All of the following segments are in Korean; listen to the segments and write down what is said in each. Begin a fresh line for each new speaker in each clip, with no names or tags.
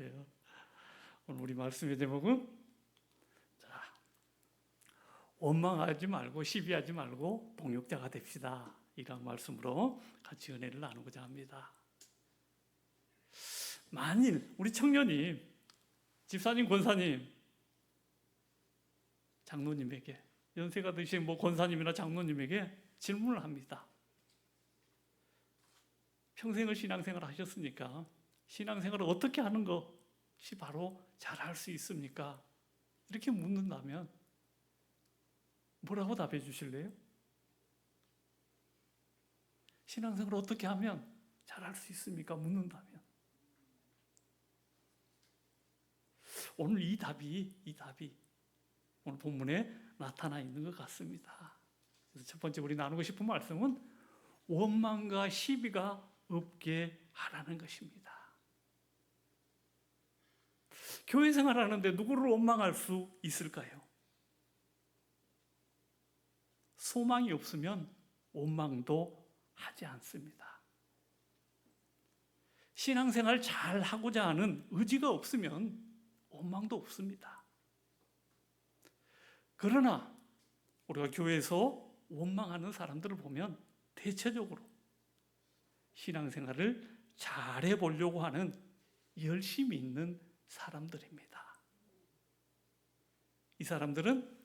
그래요. 오늘 우리 말씀의 제목은 원망하지 말고 시비하지 말고 동역자가 됩시다. 이런 말씀으로 같이 은혜를 나누고자 합니다. 만일 우리 청년이 집사님, 권사님, 장로님에게 연세가 드신 권사님이나 장로님에게 질문을 합니다. 평생을 신앙생활을 하셨으니까 신앙생활을 어떻게 하는 것이 바로 잘할 수 있습니까? 이렇게 묻는다면 뭐라고 답해 주실래요? 신앙생활을 어떻게 하면 잘할 수 있습니까? 묻는다면 오늘 이 답이 오늘 본문에 나타나 있는 것 같습니다. 그래서 첫 번째 우리 나누고 싶은 말씀은 원망과 시비가 없게 하라는 것입니다. 교회 생활하는데 누구를 원망할 수 있을까요? 소망이 없으면 원망도 하지 않습니다. 신앙생활 잘 하고자 하는 의지가 없으면 원망도 없습니다. 그러나 우리가 교회에서 원망하는 사람들을 보면 대체적으로 신앙생활을 잘해 보려고 하는 열심히 있는 사람들입니다. 이 사람들은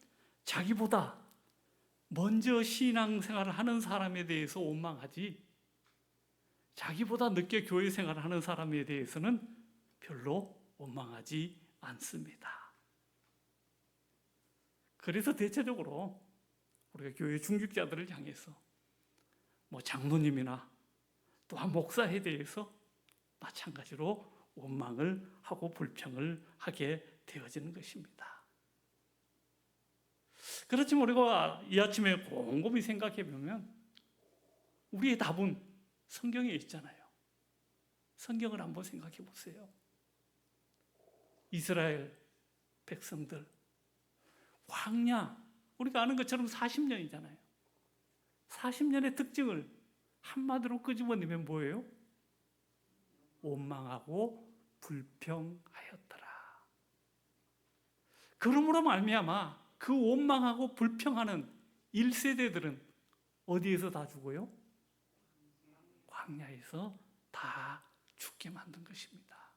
자기보다 먼저 신앙생활을 하는 사람에 대해서 원망하지 자기보다 늦게 교회 생활을 하는 사람에 대해서는 별로 원망하지 않습니다. 그래서 대체적으로 우리가 교회 중직자들을 향해서 장로님이나 또한 목사에 대해서 마찬가지로 원망을 하고 불평을 하게 되어지는 것입니다. 그렇지만 우리가 이 아침에 곰곰이 생각해 보면 우리의 답은 성경에 있잖아요. 성경을 한번 생각해 보세요. 이스라엘 백성들 광야, 우리가 아는 것처럼 40년이잖아요. 40년의 특징을 한마디로 끄집어내면 뭐예요? 원망하고 불평하였더라. 그러므로 말미암아 그 원망하고 불평하는 1세대들은 어디에서 다 죽어요? 광야에서 다 죽게 만든 것입니다.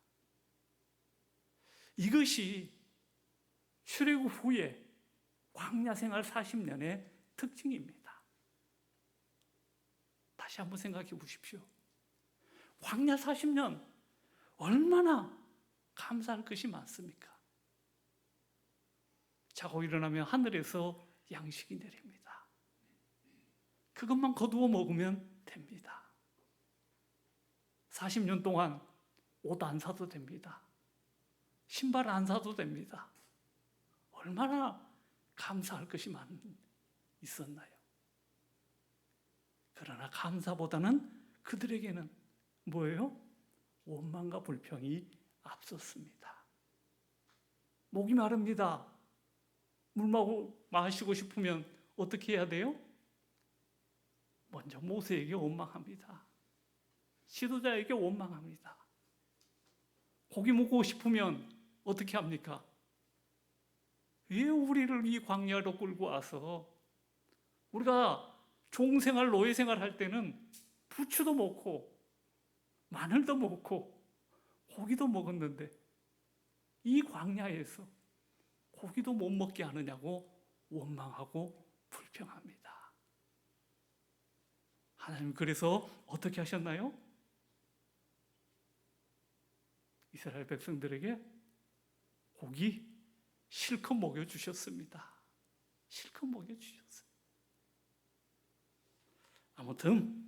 이것이 출애굽 후에 광야 생활 40년의 특징입니다. 다시 한번 생각해 보십시오. 광야 40년 얼마나 감사할 것이 많습니까? 자고 일어나면 하늘에서 양식이 내립니다. 그것만 거두어 먹으면 됩니다. 40년 동안 옷 안 사도 됩니다. 신발 안 사도 됩니다. 얼마나 감사할 것이 있었나요? 그러나 감사보다는 그들에게는 뭐예요? 원망과 불평이 앞섰습니다. 목이 마릅니다. 물 마시고 싶으면 어떻게 해야 돼요? 먼저 모세에게 원망합니다. 지도자에게 원망합니다. 고기 먹고 싶으면 어떻게 합니까? 왜 우리를 이 광야로 끌고 와서 우리가 종생활, 노예생활 할 때는 부추도 먹고 마늘도 먹고 고기도 먹었는데 이 광야에서 고기도 못 먹게 하느냐고 원망하고 불평합니다. 하나님 그래서 어떻게 하셨나요? 이스라엘 백성들에게 고기 실컷 먹여주셨습니다. 실컷 먹여주셨어요. 아무튼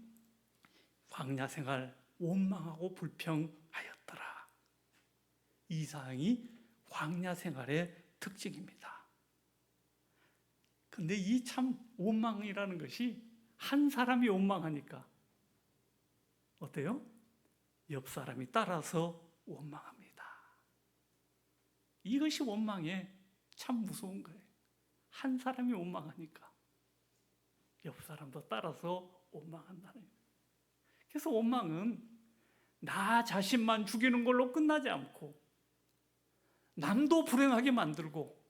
광야 생활 원망하고 불평하였더라. 이 사항이 광야 생활의 특징입니다. 근데 이 참 원망이라는 것이 한 사람이 원망하니까 어때요? 옆 사람이 따라서 원망합니다. 이것이 원망의 참 무서운 거예요. 한 사람이 원망하니까 옆 사람도 따라서 원망한다는 거예요. 그래서 원망은 나 자신만 죽이는 걸로 끝나지 않고 남도 불행하게 만들고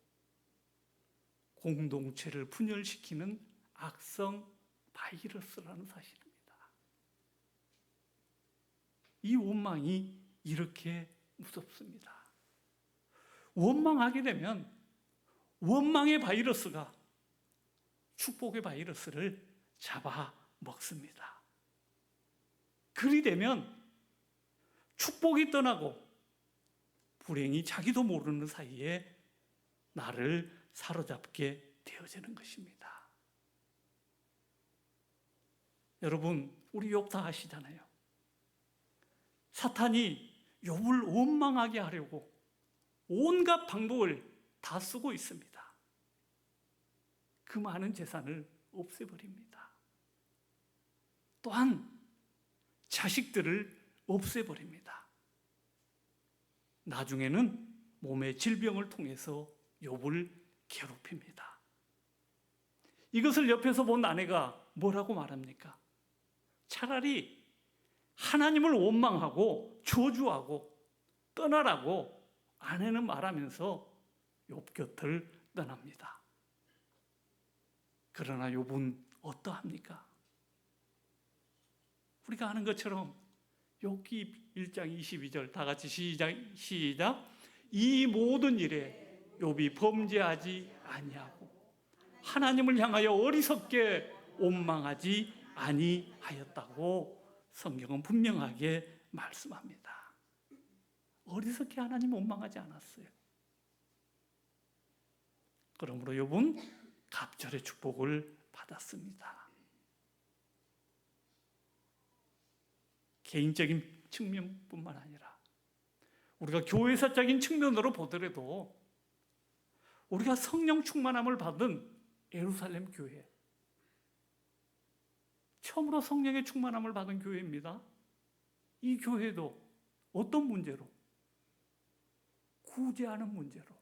공동체를 분열시키는 악성 바이러스라는 사실입니다. 이 원망이 이렇게 무섭습니다. 원망하게 되면 원망의 바이러스가 축복의 바이러스를 잡아먹습니다. 그리 되면 축복이 떠나고 불행이 자기도 모르는 사이에 나를 사로잡게 되어지는 것입니다. 여러분, 우리 욥 다 아시잖아요. 사탄이 욥을 원망하게 하려고 온갖 방법을 다 쓰고 있습니다. 그 많은 재산을 없애버립니다. 또한 자식들을 없애버립니다. 나중에는 몸의 질병을 통해서 욥을 괴롭힙니다. 이것을 옆에서 본 아내가 뭐라고 말합니까? 차라리 하나님을 원망하고 저주하고 떠나라고 아내는 말하면서 욥 곁을 떠납니다. 그러나 욥은 어떠합니까? 우리가 아는 것처럼 욥기 1장 22절 다 같이 시작. 이 모든 일에 욥이 범죄하지 아니하고 하나님을 향하여 어리석게 원망하지 아니하였다고 성경은 분명하게 말씀합니다. 어리석게 하나님 원망하지 않았어요. 그러므로 욥은 갑절의 축복을 받았습니다. 개인적인 측면뿐만 아니라 우리가 교회사적인 측면으로 보더라도 우리가 성령 충만함을 받은 예루살렘 교회, 처음으로 성령의 충만함을 받은 교회입니다. 이 교회도 어떤 문제로? 구제하는 문제로.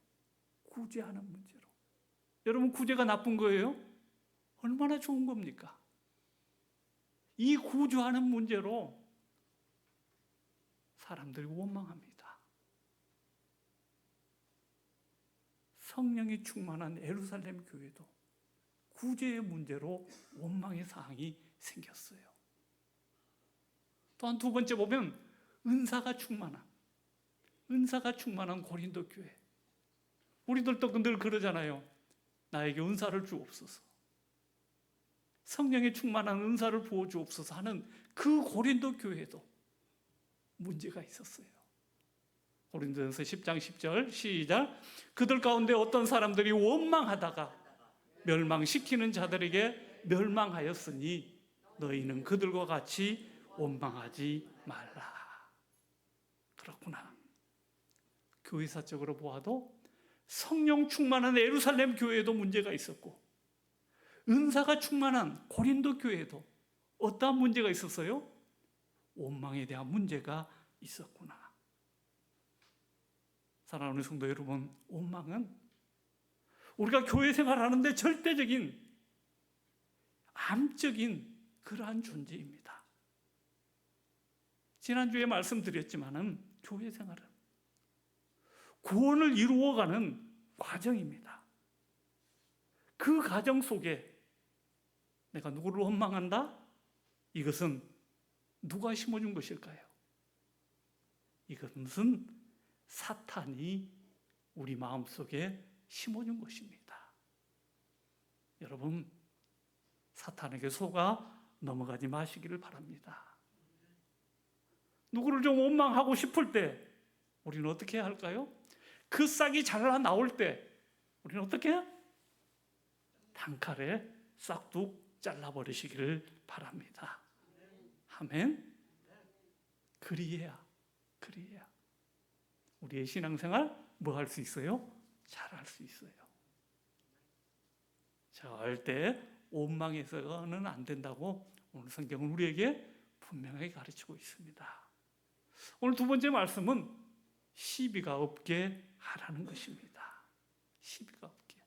여러분, 구제가 나쁜 거예요? 얼마나 좋은 겁니까? 이 구제하는 문제로 사람들이 원망합니다. 성령이 충만한 예루살렘 교회도 구제의 문제로 원망의 사항이 생겼어요. 또한 두 번째 보면 은사가 충만한 고린도 교회. 우리들도 늘 그러잖아요. 나에게 은사를 주옵소서. 성령의 충만한 은사를 부어 주옵소서 하는 그 고린도 교회도 문제가 있었어요. 고린도전서 10장 10절 시작. 그들 가운데 어떤 사람들이 원망하다가 멸망시키는 자들에게 멸망하였으니 너희는 그들과 같이 원망하지 말라. 그렇구나. 교회사적으로 보아도 성령 충만한 예루살렘 교회에도 문제가 있었고 은사가 충만한 고린도 교회에도 어떠한 문제가 있었어요? 원망에 대한 문제가 있었구나. 사랑하는 성도 여러분, 원망은 우리가 교회 생활하는데 절대적인 암적인 그러한 존재입니다. 지난주에 말씀드렸지만은 교회 생활은 구원을 이루어가는 과정입니다. 그 과정 속에 내가 누구를 원망한다? 이것은 누가 심어준 것일까요? 이것은 사탄이 우리 마음속에 심어준 것입니다. 여러분, 사탄에게 속아 넘어가지 마시기를 바랍니다. 누구를 좀 원망하고 싶을 때 우리는 어떻게 해야 할까요? 그 싹이 잘라 나올 때 우리는 어떻게 해야? 단칼에 싹둑 잘라버리시기를 바랍니다. 아멘. 그리해야 우리의 신앙생활 뭐 할 수 있어요? 잘할 수 있어요. 절대 원망해서는 안 된다고 오늘 성경은 우리에게 분명하게 가르치고 있습니다. 오늘 두 번째 말씀은 시비가 없게 하라는 것입니다. 시비가 없게.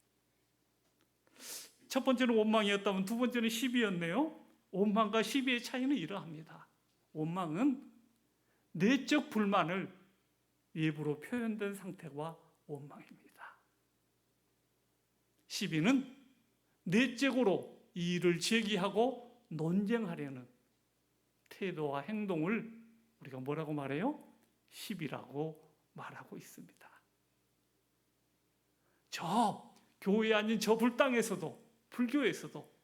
첫 번째는 원망이었다면 두 번째는 시비였네요. 원망과 시비의 차이는 이러합니다. 원망은 내적 불만을 외부로 표현된 상태와 원망입니다. 시비는 내적으로 이 일을 제기하고 논쟁하려는 태도와 행동을 우리가 뭐라고 말해요? 시비라고 말하고 있습니다. 저 교회에 앉은 저 불당에서도, 불교에서도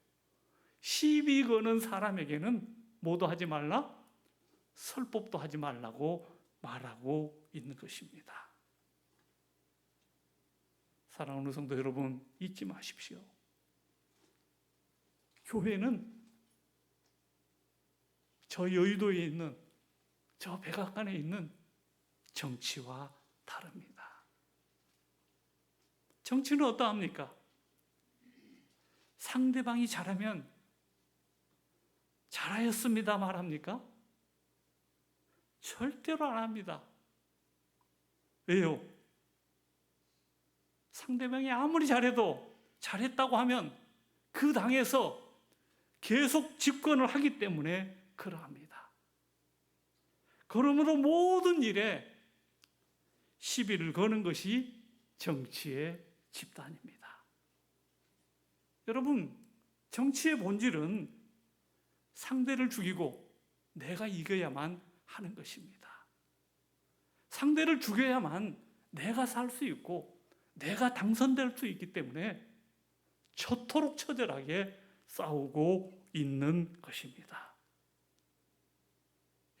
시비 거는 사람에게는 뭐도 하지 말라? 설법도 하지 말라고 말하고 있는 것입니다. 사랑하는 성도 여러분, 잊지 마십시오. 교회는 저 여의도에 있는, 저 백악관에 있는 정치와 다릅니다. 정치는 어떠합니까? 상대방이 잘하면 잘하였습니다 말합니까? 절대로 안 합니다. 왜요? 상대방이 아무리 잘해도 잘했다고 하면 그 당에서 계속 집권을 하기 때문에 그러합니다. 그러므로 모든 일에 시비를 거는 것이 정치의 집단입니다. 여러분, 정치의 본질은 상대를 죽이고 내가 이겨야만 하는 것입니다. 상대를 죽여야만 내가 살 수 있고 내가 당선될 수 있기 때문에 저토록 처절하게 싸우고 있는 것입니다.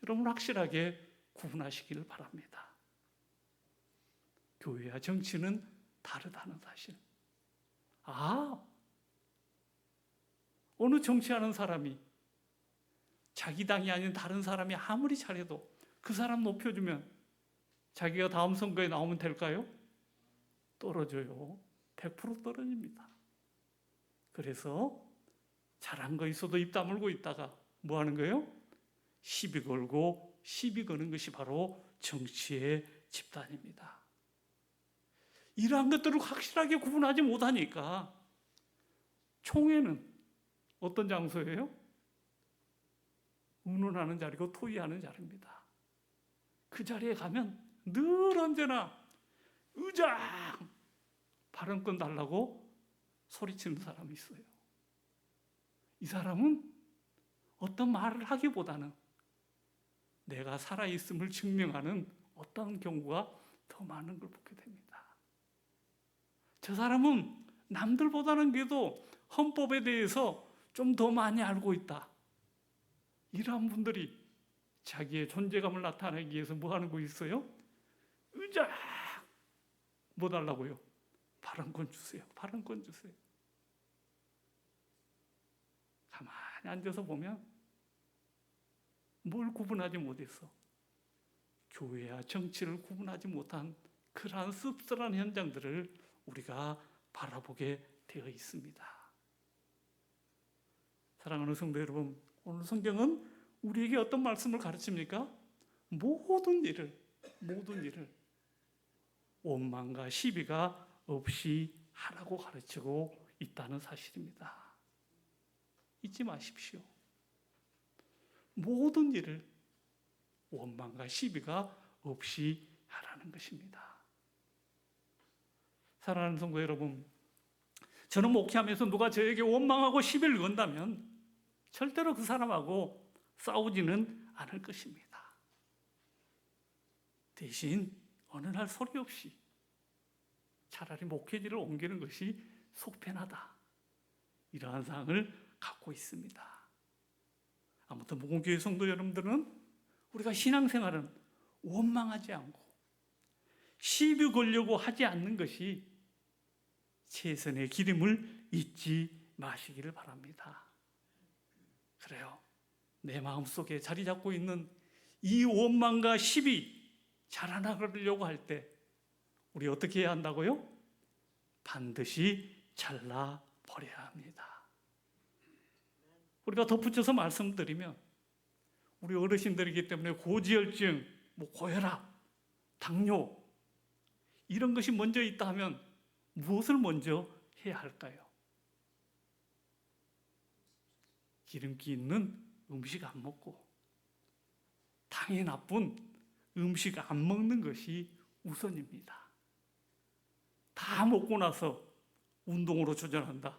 여러분, 확실하게 구분하시기를 바랍니다. 교회와 정치는 다르다는 사실. 어느 정치하는 사람이 자기 당이 아닌 다른 사람이 아무리 잘해도 그 사람 높여주면 자기가 다음 선거에 나오면 될까요? 떨어져요. 100% 떨어집니다. 그래서 잘한 거 있어도 입 다물고 있다가 뭐 하는 거예요? 시비 걸고 시비 거는 것이 바로 정치의 집단입니다. 이러한 것들을 확실하게 구분하지 못하니까 총회는 어떤 장소예요? 운운하는 자리고 토의하는 자리입니다. 그 자리에 가면 늘 언제나 의장 발언권 달라고 소리치는 사람이 있어요. 이 사람은 어떤 말을 하기보다는 내가 살아있음을 증명하는 어떤 경우가 더 많은 걸 보게 됩니다. 저 사람은 남들보다는 그래도 헌법에 대해서 좀 더 많이 알고 있다. 이러한 분들이 자기의 존재감을 나타내기 위해서 뭐 하는 거 있어요? 의자 뭐 달라고요? 발언권 주세요. 발언권 주세요. 가만히 앉아서 보면 뭘 구분하지 못해서 교회와 정치를 구분하지 못한 그러한 씁쓸한 현장들을 우리가 바라보게 되어 있습니다. 사랑하는 성도 여러분, 오늘 성경은 우리에게 어떤 말씀을 가르칩니까? 모든 일을 원망과 시비가 없이 하라고 가르치고 있다는 사실입니다. 잊지 마십시오. 모든 일을 원망과 시비가 없이 하라는 것입니다. 사랑하는 성도 여러분, 저는 목회하면서 누가 저에게 원망하고 시비를 건다면 절대로 그 사람하고 싸우지는 않을 것입니다. 대신 어느 날 소리 없이 차라리 목회지를 옮기는 것이 속편하다. 이러한 사항을 갖고 있습니다. 아무튼 목원교회 성도 여러분들은 우리가 신앙생활은 원망하지 않고 시비 걸려고 하지 않는 것이 최선의 길임을 잊지 마시기를 바랍니다. 그래요. 내 마음속에 자리 잡고 있는 이 원망과 시비 자라나가려고 할 때 우리 어떻게 해야 한다고요? 반드시 잘라버려야 합니다. 우리가 덧붙여서 말씀드리면 우리 어르신들이기 때문에 고지혈증, 고혈압, 당뇨 이런 것이 먼저 있다 하면 무엇을 먼저 해야 할까요? 기름기 있는 음식 안 먹고 당이 나쁜 음식 안 먹는 것이 우선입니다. 다 먹고 나서 운동으로 조절한다.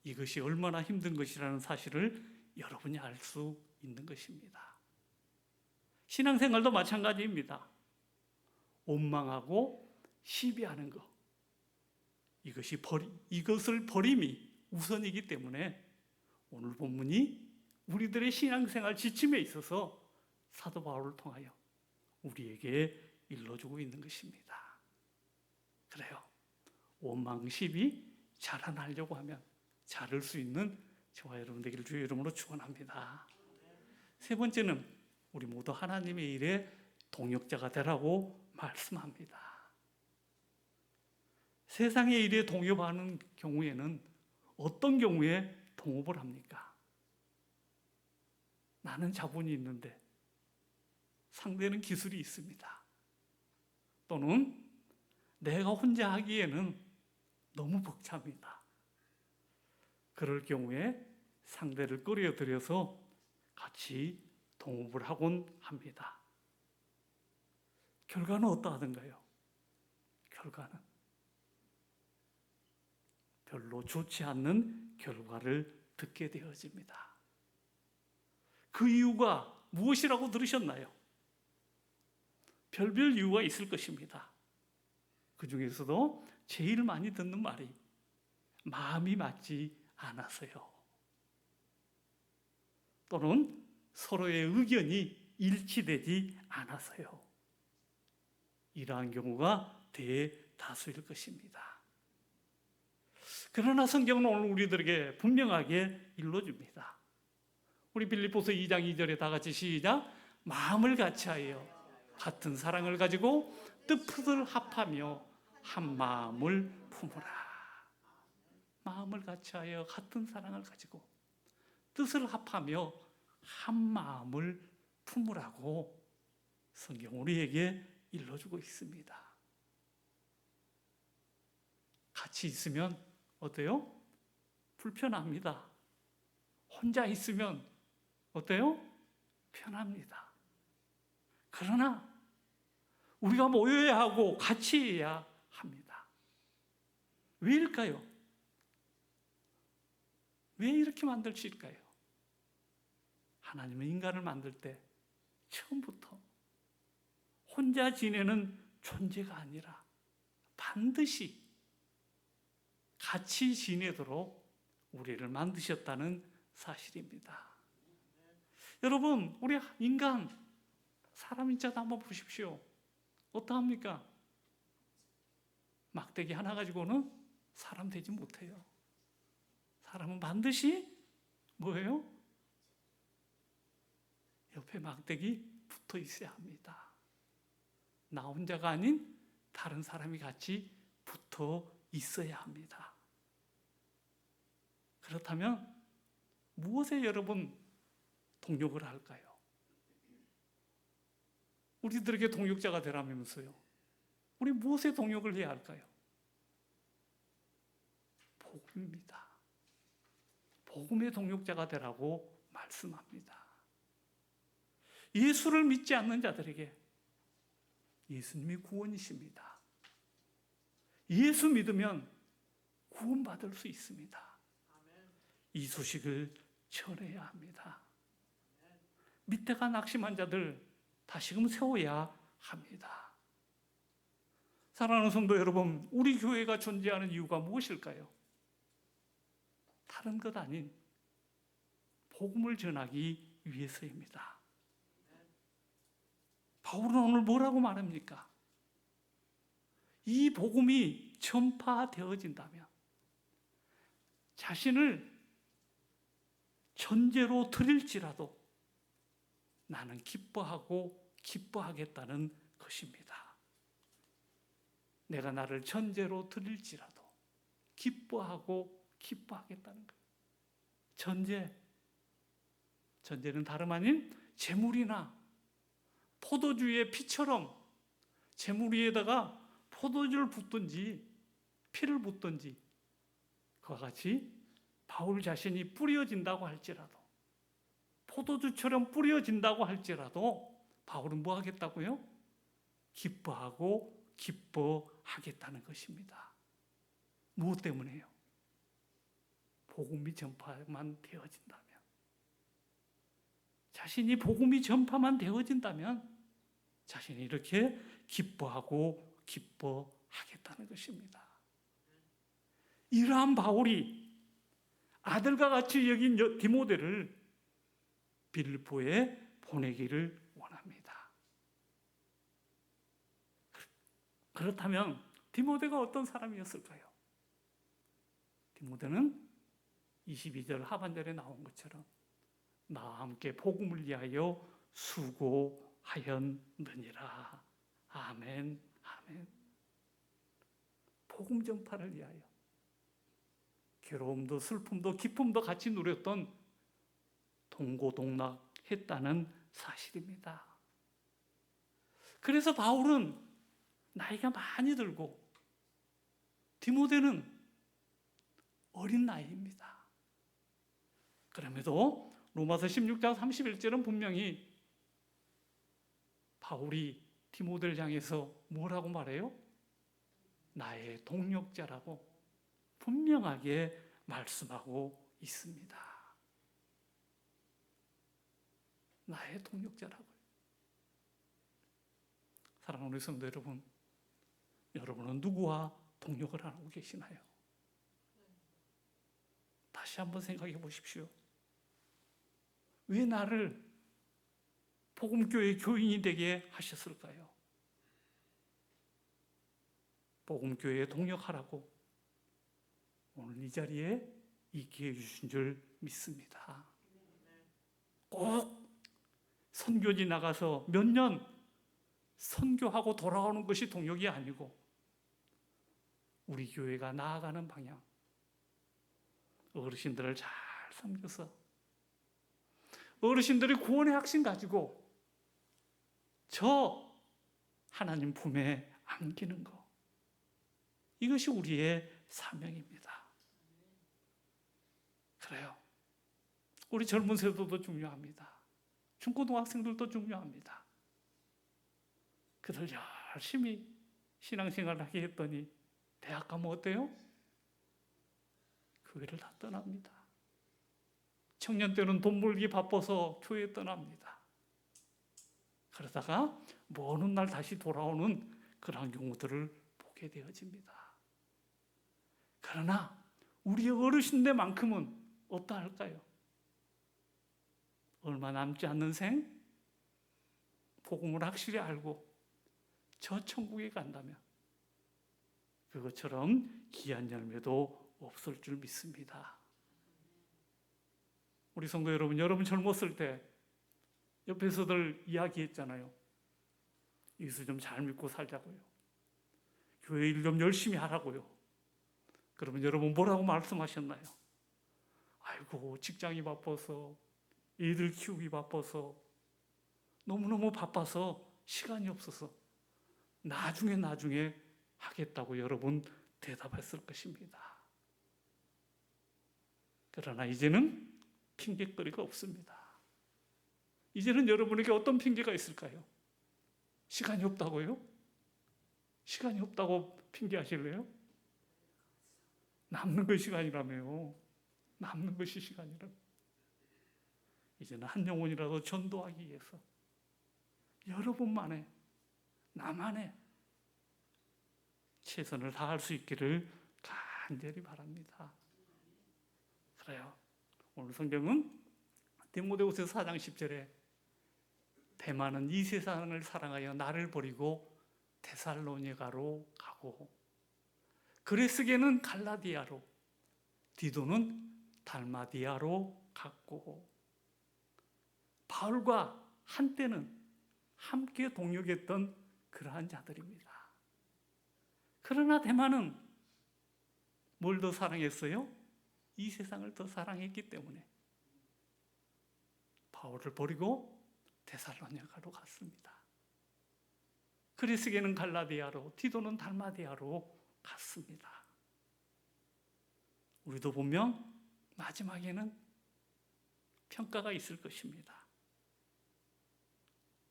이것이 얼마나 힘든 것이라는 사실을 여러분이 알 수 있는 것입니다. 신앙생활도 마찬가지입니다. 원망하고 시비하는 것. 이것을 버림이 우선이기 때문에 오늘 본문이 우리들의 신앙생활 지침에 있어서 사도 바울을 통하여 우리에게 일러주고 있는 것입니다. 그래요. 원망, 시비 자라나려고 하면 자랄 수 있는 저와 여러분 되기를 주의 이름으로 축원합니다. 세 번째는 우리 모두 하나님의 일에 동역자가 되라고 말씀합니다. 세상의 일에 동업하는 경우에는 어떤 경우에 동업을 합니까? 나는 자본이 있는데 상대는 기술이 있습니다. 또는 내가 혼자 하기에는 너무 벅찹니다. 그럴 경우에 상대를 끌어들여서 같이 동업을 하곤 합니다. 결과는 어떠하던가요? 결과는 별로 좋지 않는 결과를 듣게 되어집니다. 그 이유가 무엇이라고 들으셨나요? 별별 이유가 있을 것입니다. 그 중에서도 제일 많이 듣는 말이 마음이 맞지 않아서요. 또는 서로의 의견이 일치되지 않아서요. 이러한 경우가 대다수일 것입니다. 그러나 성경은 오늘 우리들에게 분명하게 일러줍니다. 우리 빌립보서 2장 2절에 다 같이 시작. 마음을 같이하여 같은 사랑을 가지고 뜻을 합하며 한 마음을 품으라. 마음을 같이하여 같은 사랑을 가지고 뜻을 합하며 한 마음을 품으라고 성경 우리에게 일러주고 있습니다. 같이 있으면 어때요? 불편합니다. 혼자 있으면 어때요? 편합니다. 그러나 우리가 모여야 하고 같이 해야 합니다. 왜일까요? 왜 이렇게 만들실까요? 하나님은 인간을 만들 때 처음부터 혼자 지내는 존재가 아니라 반드시 같이 지내도록 우리를 만드셨다는 사실입니다. 여러분, 우리 인간, 사람 인자도 한번 보십시오. 어떠합니까? 막대기 하나 가지고는 사람 되지 못해요. 사람은 반드시 뭐예요? 옆에 막대기 붙어 있어야 합니다. 나 혼자가 아닌 다른 사람이 같이 붙어 있어야 합니다. 그렇다면 무엇에 여러분 동역을 할까요? 우리들에게 동역자가 되라면서요. 우리 무엇에 동역을 해야 할까요? 복음입니다. 복음의 동역자가 되라고 말씀합니다. 예수를 믿지 않는 자들에게 예수님이 구원이십니다. 예수 믿으면 구원받을 수 있습니다. 이 소식을 전해야 합니다. 밑에가 낙심한 자들 다시금 세워야 합니다. 사랑하는 성도 여러분, 우리 교회가 존재하는 이유가 무엇일까요? 다른 것 아닌 복음을 전하기 위해서입니다. 바울은 오늘 뭐라고 말합니까? 이 복음이 전파되어진다면 자신을 전제로 드릴지라도 나는 기뻐하겠다는 것입니다. 내가 나를 전제로 드릴지라도 기뻐하겠다는 것. 전제는 다름 아닌 재물이나 포도주의 피처럼 재물 위에다가 포도주를 붓든지 피를 붓든지 그와 같이 바울 자신이 뿌려진다고 할지라도 포도주처럼 뿌려진다고 할지라도 바울은 뭐 하겠다고요? 기뻐하고 기뻐하겠다는 것입니다. 무엇 때문에요? 복음이 전파만 되어진다면, 자신이 복음이 전파만 되어진다면 자신이 이렇게 기뻐하고 기뻐하겠다는 것입니다. 이러한 바울이 아들과 같이 여긴 디모데를 빌립보에 보내기를 원합니다. 그렇다면 디모데가 어떤 사람이었을까요? 디모데는 22절 하반절에 나온 것처럼 나와 함께 복음을 위하여 수고하였느니라. 아멘, 아멘. 복음 전파를 위하여 괴로움도 슬픔도 기쁨도 같이 누렸던 동고동락했다는 사실입니다. 그래서 바울은 나이가 많이 들고 디모데는 어린 나이입니다. 그럼에도 로마서 16장 31절은 분명히 바울이 디모데를 향해서 뭐라고 말해요? 나의 동력자라고 분명하게 말씀하고 있습니다. 나의 동력자라고요. 사랑하는 우리 성도 여러분, 여러분은 누구와 동력을 하고 계시나요? 다시 한번 생각해 보십시오. 왜 나를 복음교회 교인이 되게 하셨을까요? 복음교회에 동력하라고 오늘 이 자리에 있게 해주신 줄 믿습니다. 꼭 선교지 나가서 몇 년 선교하고 돌아오는 것이 동력이 아니고 우리 교회가 나아가는 방향, 어르신들을 잘 섬겨서 어르신들이 구원의 확신 가지고 저 하나님 품에 안기는 것, 이것이 우리의 사명입니다. 그래요. 우리 젊은 세대도 중요합니다. 중고등학생들도 중요합니다. 그들 열심히 신앙생활을 하게 했더니 대학 가면 어때요? 교회를 다 떠납니다. 청년 때는 돈 벌기 바빠서 교회 떠납니다. 그러다가 먼 훗날 다시 돌아오는 그런 경우들을 보게 되어집니다. 그러나 우리 어르신들만큼은 어떠할까요? 얼마 남지 않는 생 복음을 확실히 알고 저 천국에 간다면 그것처럼 귀한 열매도 없을 줄 믿습니다. 우리 성도 여러분, 여러분 젊었을 때 옆에서들 이야기했잖아요. 예수 좀 잘 믿고 살자고요. 교회 일 좀 열심히 하라고요. 그러면 여러분 뭐라고 말씀하셨나요? 아이고, 직장이 바빠서, 애들 키우기 바빠서, 너무너무 바빠서 시간이 없어서 나중에 하겠다고 여러분 대답했을 것입니다. 그러나 이제는 핑계거리가 없습니다. 이제는 여러분에게 어떤 핑계가 있을까요? 시간이 없다고요? 시간이 없다고 핑계하실래요? 남는 것 시간이라며요. 남는 것이 시간이라며. 이제는 한 영혼이라도 전도하기 위해서 여러분만의, 나만의 최선을 다할 수 있기를 간절히 바랍니다. 그래요. 오늘 성경은 디모데후서 4장 10절에 대만은 이 세상을 사랑하여 나를 버리고 데살로니가로 가고 그레스게는 갈라디아로 디도는 달마디아로 갔고 바울과 한때는 함께 동역했던 그러한 자들입니다. 그러나 대만은 뭘 더 사랑했어요? 이 세상을 더 사랑했기 때문에 바울을 버리고 데살로니가로 갔습니다. 그레스게는 갈라디아로, 디도는 달마디아로 갔습니다. 우리도 보면 마지막에는 평가가 있을 것입니다.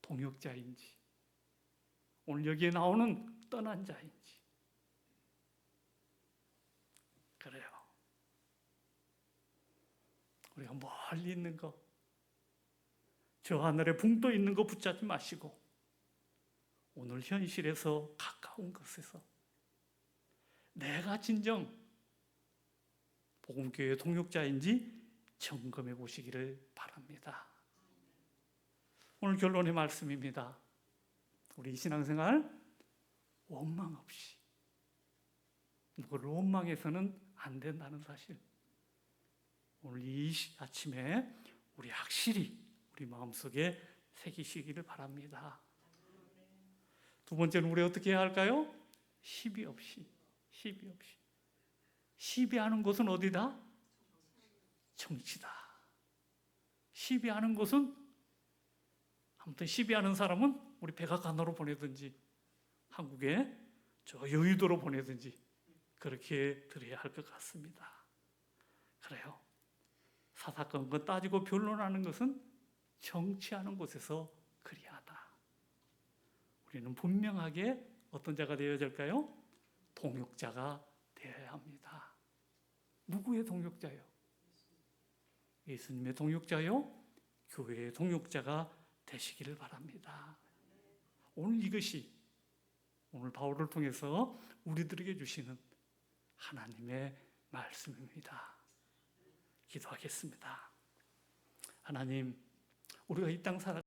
동역자인지, 오늘 여기에 나오는 떠난 자인지. 그래요. 우리가 멀리 있는 거, 저 하늘에 붕 떠 있는 거 붙잡지 마시고 오늘 현실에서 가까운 곳에서 내가 진정 복음교회의 동역자인지 점검해 보시기를 바랍니다. 오늘 결론의 말씀입니다. 우리 신앙생활 원망 없이, 누구를 원망해서는 안 된다는 사실, 오늘 이 아침에 우리 확실히 우리 마음속에 새기시기를 바랍니다. 두 번째는 우리 어떻게 해야 할까요? 시비 없이. 시비하는 곳은 어디다? 정치다. 시비하는 곳은, 아무튼 시비하는 사람은 우리 백악관으로 보내든지 한국에 저 여의도로 보내든지 그렇게 드려야 할 것 같습니다. 그래요. 사사건건 따지고 변론하는 것은 정치하는 곳에서 그리하다. 우리는 분명하게 어떤 자가 되어야 될까요? 동역자가 되어야 합니다. 누구의 동역자요? 예수님의 동역자요? 교회의 동역자가 되시기를 바랍니다. 오늘 이것이 오늘 바울을 통해서 우리들에게 주시는 하나님의 말씀입니다. 기도하겠습니다. 하나님, 우리가 이 땅 살아